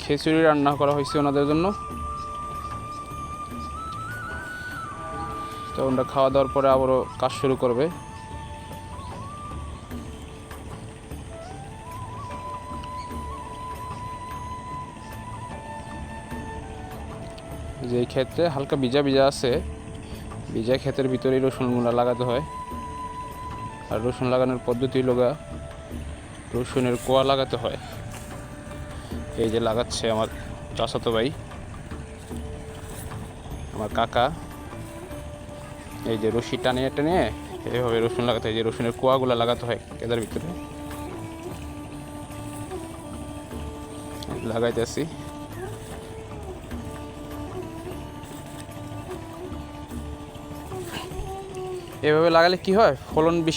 খিচুড়ি রান্না করা হয়েছে ওনাদের জন্য। তো ওনারা খাওয়া দাওয়ার পরে আবারও কাজ শুরু করবে। যে ক্ষেত্রে হালকা ভিজা ভিজা আছে, ভিজা ক্ষেতের ভিতরেই রসুনগুলো লাগাতে হয়। আর রসুন লাগানোর পদ্ধতি লগা রসুনের কোয়া লাগাতে হয়। এই যে লাগাচ্ছে আমার চাচাতো ভাই, আমার কাকা। এই যে রশি টানিয়ে টানিয়ে এইভাবে রসুন লাগাতে হয়, যে রসুনের কোয়াগুলো লাগাতে হয় কেদার ভিতরে লাগাইতেছি। এভাবে লাগালে কি হয়, ফলন বেশি